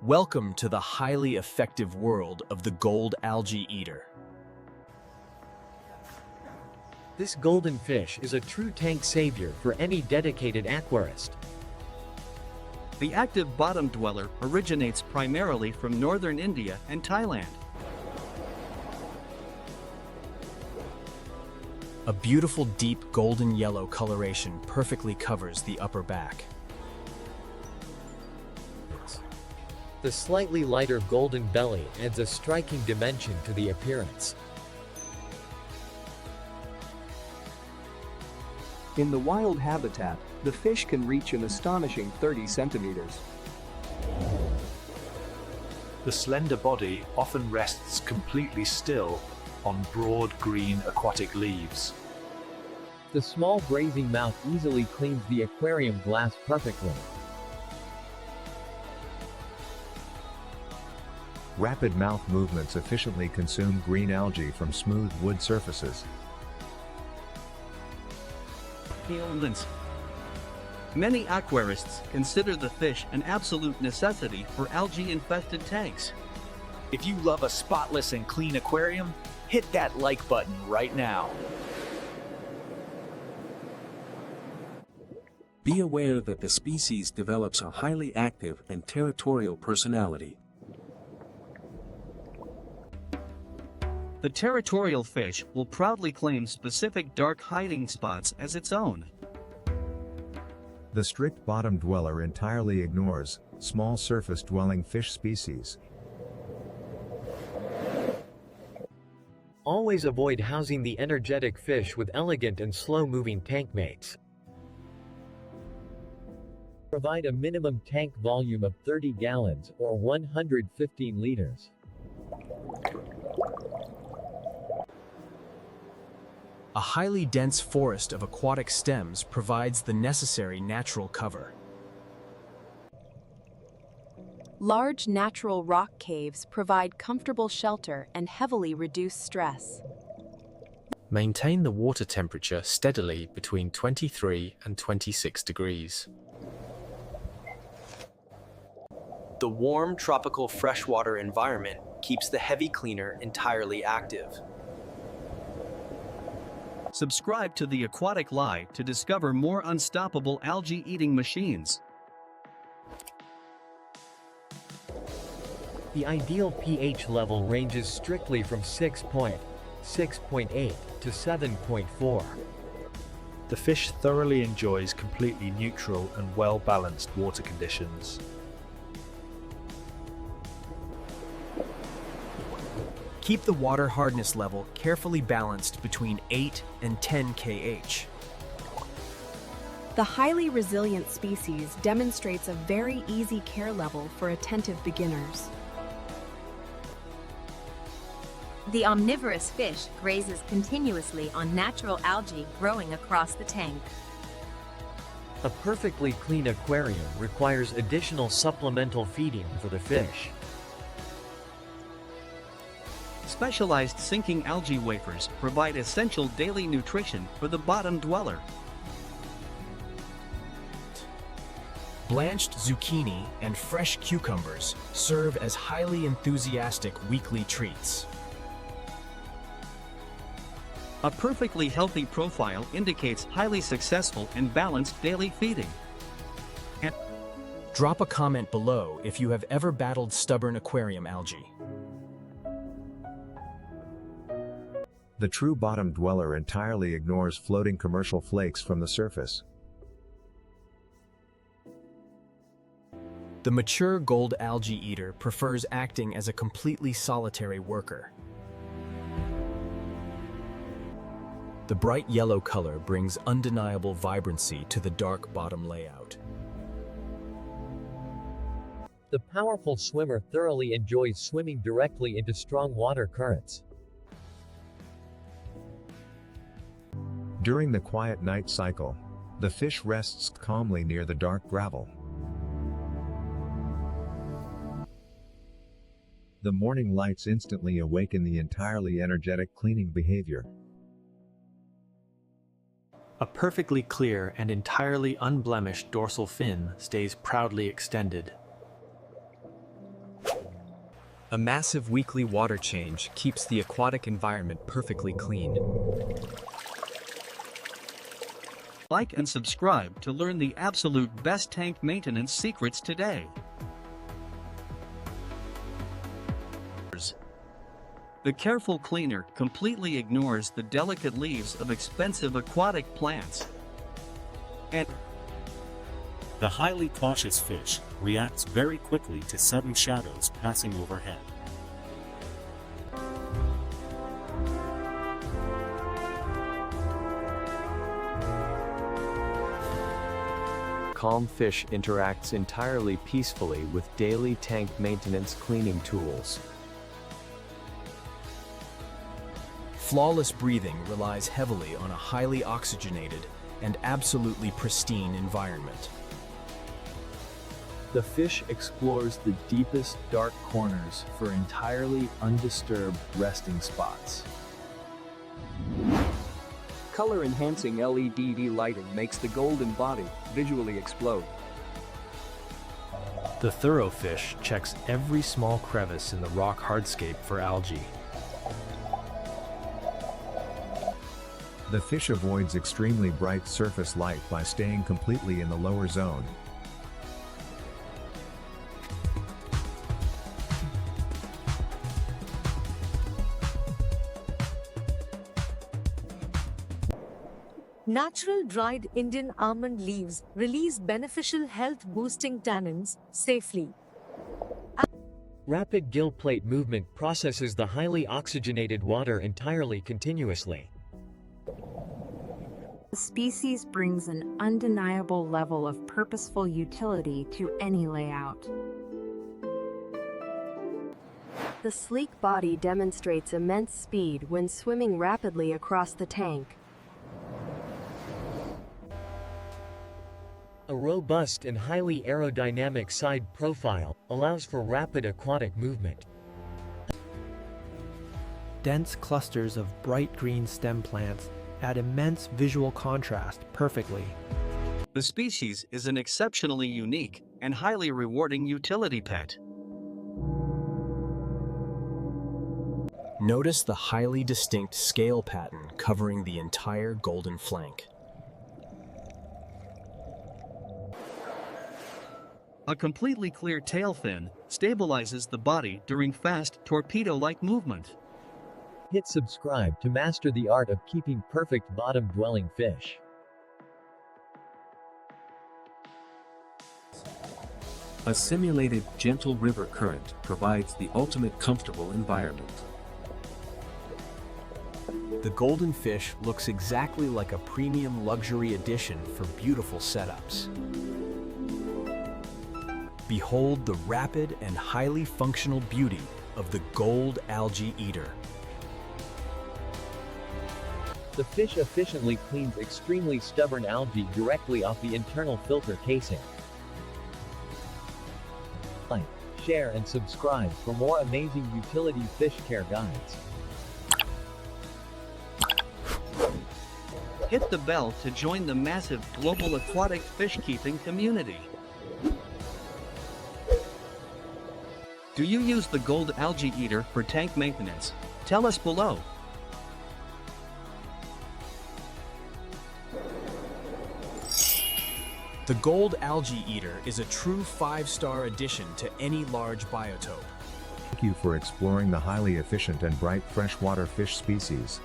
Welcome to the highly effective world of the gold algae eater. This golden fish is a true tank savior for any dedicated aquarist. The active bottom dweller originates primarily from northern India and Thailand. A beautiful deep golden yellow coloration perfectly covers the upper back. The slightly lighter golden belly adds a striking dimension to the appearance. In the wild habitat, the fish can reach an astonishing 30 centimeters. The slender body often rests completely still on broad green aquatic leaves. The small grazing mouth easily cleans the aquarium glass perfectly. Rapid mouth movements efficiently consume green algae from smooth wood surfaces. Lens. Many aquarists consider the fish an absolute necessity for algae-infested tanks. If you love a spotless and clean aquarium, hit that like button right now. Be aware that the species develops a highly active and territorial personality. The territorial fish will proudly claim specific dark hiding spots as its own. The strict bottom dweller entirely ignores small surface-dwelling fish species. Always avoid housing the energetic fish with elegant and slow-moving tank mates. Provide a minimum tank volume of 30 gallons or 115 liters. A highly dense forest of aquatic stems provides the necessary natural cover. Large natural rock caves provide comfortable shelter and heavily reduce stress. Maintain the water temperature steadily between 23 and 26 degrees. The warm tropical freshwater environment keeps the heavy cleaner entirely active. Subscribe to the Aquatic Lie to discover more unstoppable algae-eating machines. The ideal pH level ranges strictly from 6.8 to 7.4. The fish thoroughly enjoys completely neutral and well-balanced water conditions. Keep the water hardness level carefully balanced between 8 and 10 kH. The highly resilient species demonstrates a very easy care level for attentive beginners. The omnivorous fish grazes continuously on natural algae growing across the tank. A perfectly clean aquarium requires additional supplemental feeding for the fish. Specialized sinking algae wafers provide essential daily nutrition for the bottom dweller. Blanched zucchini and fresh cucumbers serve as highly enthusiastic weekly treats. A perfectly healthy profile indicates highly successful and balanced daily feeding. And drop a comment below if you have ever battled stubborn aquarium algae. The true bottom dweller entirely ignores floating commercial flakes from the surface. The mature gold algae eater prefers acting as a completely solitary worker. The bright yellow color brings undeniable vibrancy to the dark bottom layout. The powerful swimmer thoroughly enjoys swimming directly into strong water currents. During the quiet night cycle, the fish rests calmly near the dark gravel. The morning lights instantly awaken the entirely energetic cleaning behavior. A perfectly clear and entirely unblemished dorsal fin stays proudly extended. A massive weekly water change keeps the aquatic environment perfectly clean. Like and subscribe to learn the absolute best tank maintenance secrets today. The careful cleaner completely ignores the delicate leaves of expensive aquatic plants. And the highly cautious fish reacts very quickly to sudden shadows passing overhead. Calm fish interacts entirely peacefully with daily tank maintenance cleaning tools. Flawless breathing relies heavily on a highly oxygenated and absolutely pristine environment. The fish explores the deepest dark corners for entirely undisturbed resting spots. Color-enhancing LED lighting makes the golden body visually explode. The thorough fish checks every small crevice in the rock hardscape for algae. The fish avoids extremely bright surface light by staying completely in the lower zone. Natural dried Indian almond leaves release beneficial health-boosting tannins safely. Rapid gill plate movement processes the highly oxygenated water entirely continuously. The species brings an undeniable level of purposeful utility to any layout. The sleek body demonstrates immense speed when swimming rapidly across the tank. A robust and highly aerodynamic side profile allows for rapid aquatic movement. Dense clusters of bright green stem plants add immense visual contrast perfectly. the species is an exceptionally unique and highly rewarding utility pet. Notice the highly distinct scale pattern covering the entire golden flank. A completely clear tail fin stabilizes the body during fast, torpedo-like movement. Hit subscribe to master the art of keeping perfect bottom-dwelling fish. A simulated gentle river current provides the ultimate comfortable environment. The golden fish looks exactly like a premium luxury edition for beautiful setups. Behold the rapid and highly functional beauty of the gold algae eater. The fish efficiently cleans extremely stubborn algae directly off the internal filter casing. Like, share and subscribe for more amazing utility fish care guides. Hit the bell to join the massive global aquatic fish keeping community. Do you use the gold algae eater for tank maintenance? Tell us below. The gold algae eater is a true 5-star addition to any large biotope. Thank you for exploring the highly efficient and bright freshwater fish species.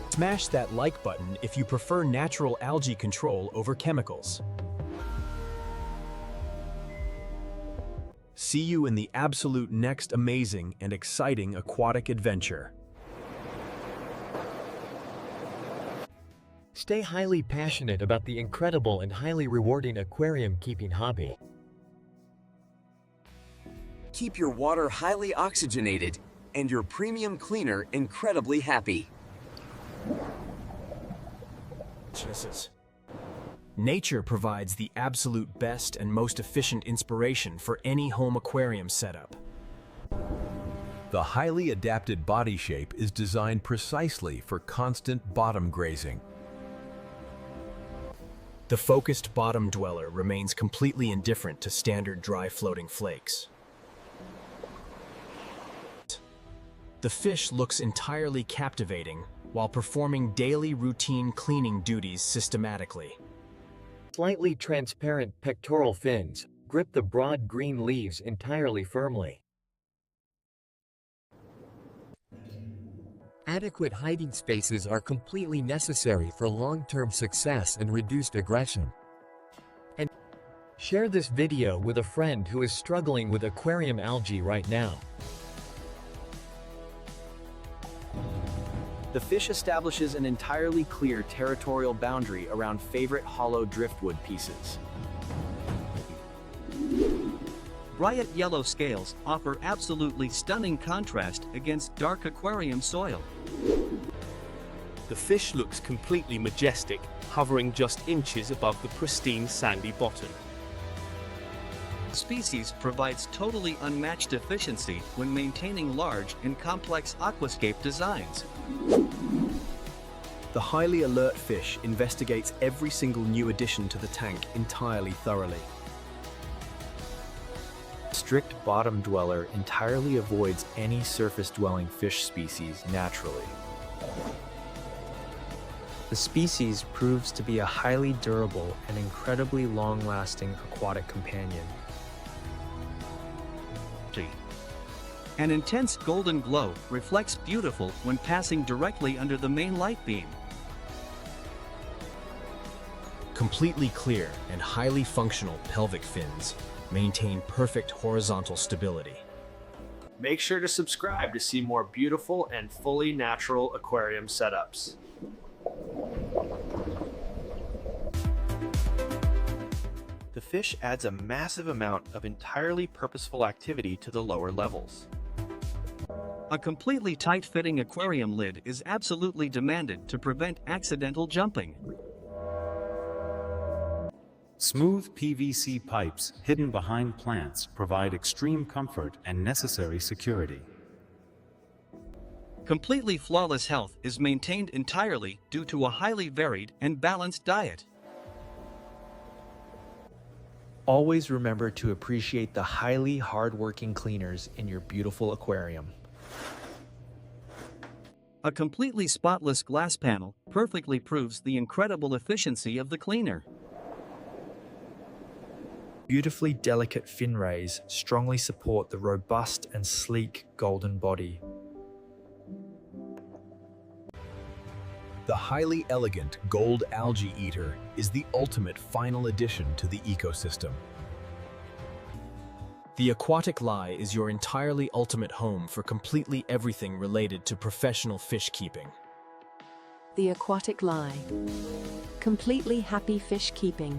Smash that like button if you prefer natural algae control over chemicals. See you in the absolute next amazing and exciting aquatic adventure. Stay highly passionate about the incredible and highly rewarding aquarium keeping hobby. Keep your water highly oxygenated and your premium cleaner incredibly happy. Nature provides the absolute best and most efficient inspiration for any home aquarium setup. The highly adapted body shape is designed precisely for constant bottom grazing. The focused bottom dweller remains completely indifferent to standard dry floating flakes. The fish looks entirely captivating while performing daily routine cleaning duties systematically. Slightly transparent pectoral fins grip the broad green leaves entirely firmly. Adequate hiding spaces are completely necessary for long-term success and reduced aggression. And share this video with a friend who is struggling with aquarium algae right now. The fish establishes an entirely clear territorial boundary around favorite hollow driftwood pieces. Bright yellow scales offer absolutely stunning contrast against dark aquarium soil. The fish looks completely majestic, hovering just inches above the pristine sandy bottom. The species provides totally unmatched efficiency when maintaining large and complex aquascape designs. The highly alert fish investigates every single new addition to the tank entirely thoroughly. Strict bottom dweller entirely avoids any surface-dwelling fish species naturally. The species proves to be a highly durable and incredibly long-lasting aquatic companion. An intense golden glow reflects beautiful when passing directly under the main light beam. Completely clear and highly functional pelvic fins maintain perfect horizontal stability. Make sure to subscribe to see more beautiful and fully natural aquarium setups. The fish adds a massive amount of entirely purposeful activity to the lower levels. A completely tight-fitting aquarium lid is absolutely demanded to prevent accidental jumping. Smooth PVC pipes hidden behind plants provide extreme comfort and necessary security. Completely flawless health is maintained entirely due to a highly varied and balanced diet. Always remember to appreciate the highly hard-working cleaners in your beautiful aquarium. A completely spotless glass panel perfectly proves the incredible efficiency of the cleaner. Beautifully delicate fin rays strongly support the robust and sleek golden body. The highly elegant gold algae eater is the ultimate final addition to the ecosystem. The Aquatic Lie is your entirely ultimate home for completely everything related to professional fish keeping. The Aquatic Lie. Completely happy fish keeping.